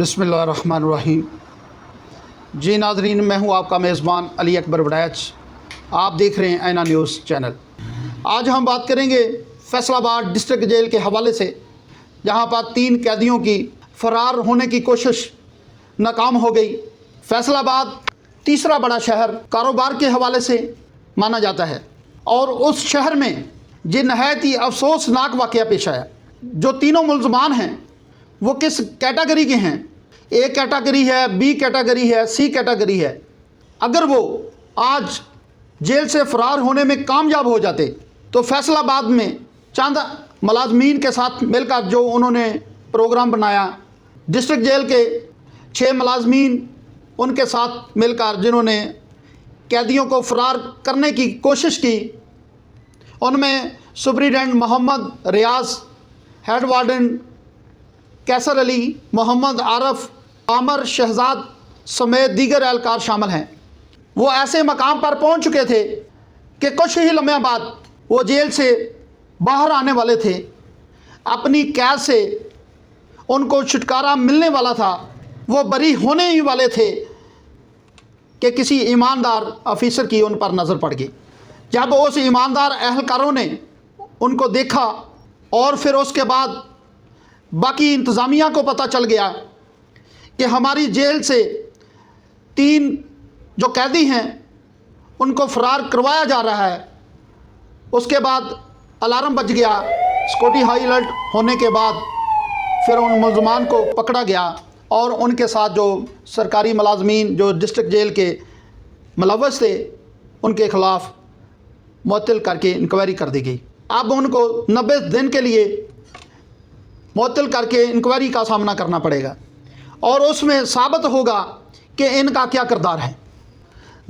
बिस्मिल्लाहिर्रहमानिर्रहीम। जी नाज़रीन, मैं हूं आपका मेज़बान अली अकबर वड़ैच। आप देख रहे हैं आईना न्यूज़ चैनल। आज हम बात करेंगे फैसलाबाद डिस्ट्रिक्ट जेल के हवाले से, जहां पर 3 कैदियों की फ़रार होने की कोशिश नाकाम हो गई। फैसलाबाद तीसरा बड़ा शहर कारोबार के हवाले से माना जाता है और उस शहर में ये नहायत ही अफसोसनाक वाक़या पेश आया। जो तीनों मुल्ज़मान हैं वो किस कैटेगरी के हैं? ए कैटेगरी है, बी कैटेगरी है, सी कैटेगरी है। अगर वो आज जेल से फ़रार होने में कामयाब हो जाते तो फैसलाबाद में चंद मुलाज़मीन के साथ मिलकर जो उन्होंने प्रोग्राम बनाया, डिस्ट्रिक्ट जेल के 6 मुलाज़मीन उनके साथ मिलकर जिन्होंने कैदियों को फ़रार करने की कोशिश की, उनमें सुपरिटेंडेंट मोहम्मद रियाज, हेड वार्डन कैसर अली, मोहम्मद आरफ, आमर शहजाद समेत दीगर एहलकार शामिल हैं। वो ऐसे मकाम पर पहुंच चुके थे कि कुछ ही लम्हे बाद वो जेल से बाहर आने वाले थे। अपनी कैद से उनको छुटकारा मिलने वाला था, वो बरी होने ही वाले थे कि किसी ईमानदार ऑफिसर की उन पर नज़र पड़ गई। जब उस ईमानदार एहलकारों ने उनको देखा और फिर उसके बाद बाकी इंतज़ामिया को पता चल गया कि हमारी जेल से 3 जो कैदी हैं उनको फ़रार करवाया जा रहा है, उसके बाद अलार्म बज गया। सिक्योरिटी हाई अलर्ट होने के बाद फिर उन मुल्ज़मान को पकड़ा गया और उनके साथ जो सरकारी मुलाज़मीन जो डिस्ट्रिक्ट जेल के मुलव्वस थे उनके ख़िलाफ़ मुअत्तल करके इंक्वायरी कर दी गई। अब उनको 90 दिन के लिए मुअत्तल करके इंक्वायरी का सामना करना पड़ेगा और उसमें साबित होगा कि इनका क्या किरदार है।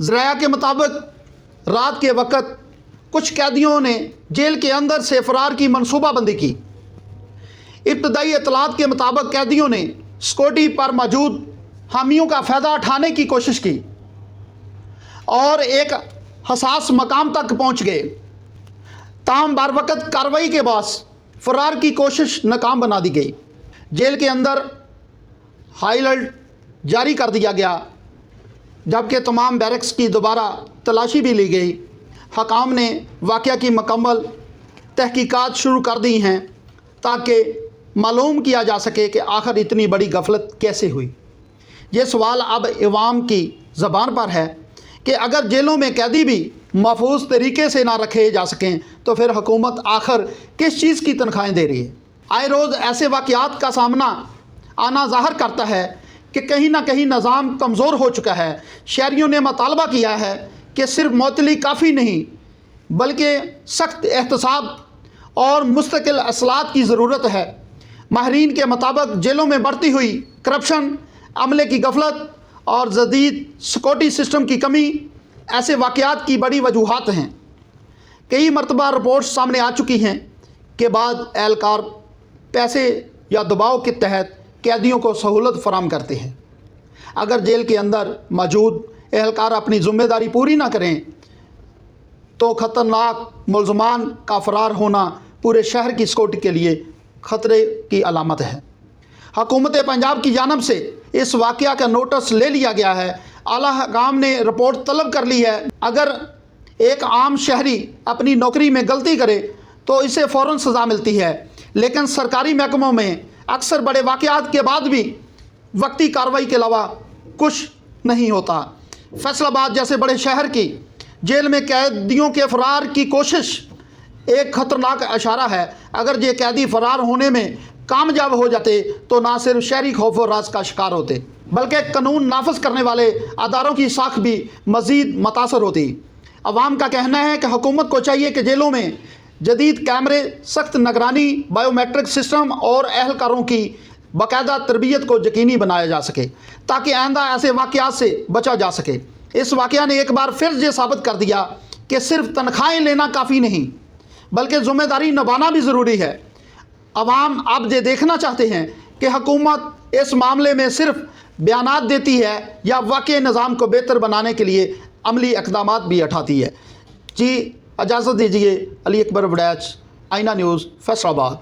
ज़राया के मुताबिक रात के वक़्त कुछ कैदियों ने जेल के अंदर से फ़रार की मनसूबाबंदी की। इब्तदाई इत्तलात के मुताबिक कैदियों ने सिक्योरिटी पर मौजूद हामियों का फ़ायदा उठाने की कोशिश की और एक हसास मकाम तक पहुँच गए। ताहम बरवक़्त कार्रवाई के बाद फ़रार की कोशिश नाकाम बना दी गई। जेल के अंदर हाई अलर्ट जारी कर दिया गया, जबकि तमाम बैरक्स की दोबारा तलाशी भी ली गई। हकाम ने वाक़या की मुकम्मल तहकीकात शुरू कर दी हैं ताकि मालूम किया जा सके कि आखिर इतनी बड़ी गफलत कैसे हुई। ये सवाल अब इवाम की ज़बान पर है कि अगर जेलों में कैदी भी महफूज तरीके से ना रखे जा सकें तो फिर हुकूमत आखिर किस चीज़ की तनख्वाहें दे रही है। आए रोज़ ऐसे वाक़यात का सामना आना ज़ाहिर करता है कि कहीं ना कहीं निज़ाम कमज़ोर हो चुका है। शहरियों ने मुतालबा किया है कि सिर्फ मुअत्तली काफ़ी नहीं बल्कि सख्त एहतसाब और मुस्तकिल असलात की ज़रूरत है। माहिरीन के मुताबिक जेलों में बढ़ती हुई करप्शन, अमले की गफलत और जदीद सिक्योरिटी सिस्टम की कमी ऐसे वाक़यात की बड़ी वजूहात हैं। कई मरतबा रिपोर्ट्स सामने आ चुकी हैं कि बाद एहलकार पैसे या दबाव के तहत कैदियों को सहूलत फराहम करते हैं। अगर जेल के अंदर मौजूद एहलकार अपनी ज़िम्मेदारी पूरी ना करें तो ख़तरनाक मुल्ज़मान का फ़रार होना पूरे शहर की सिक्योरिटी के लिए ख़तरे की अलामत है। हुकूमत पंजाब की जानिब से इस वाक़या का नोटिस ले लिया गया है। आला हकाम ने रिपोर्ट तलब कर ली है। अगर एक आम शहरी अपनी नौकरी में गलती करे तो इसे फ़ौरन सज़ा मिलती है, लेकिन सरकारी महकमों में अक्सर बड़े वाक़यात के बाद भी वक्ती कार्रवाई के अलावा कुछ नहीं होता। फैसलाबाद जैसे बड़े शहर की जेल में कैदियों के फ़रार की कोशिश एक ख़तरनाक इशारा है। अगर ये कैदी फ़रार होने में कामयाब हो जाते तो ना सिर्फ शहरी खौफ और राज का शिकार होते बल्कि कानून नाफज करने वाले अदारों की साख भी मज़ीद मुतासर होती। अवाम का कहना है कि हुकूमत को चाहिए कि जेलों में जदीद कैमरे, सख्त निगरानी, बायोमेट्रिक सिस्टम और एहलकारों की बाकायदा तरबियत को यकीनी बनाया जा सके ताकि आइंदा ऐसे वाक़यात से बचा जा सके। इस वाक़या ने एक बार फिर ये साबित कर दिया कि सिर्फ तनख्वाहें लेना काफ़ी नहीं बल्कि ज़िम्मेदारी निभाना भी ज़रूरी है। अवाम अब ये देखना चाहते हैं कि हुकूमत इस मामले में सिर्फ बयानात देती है या वाक़ई निज़ाम को बेहतर बनाने के लिए अमली इक़दामात भी उठाती है। जी इजाज़त दीजिए। अली अकबर वड़ैच, आईना न्यूज़, फैसलाबाद।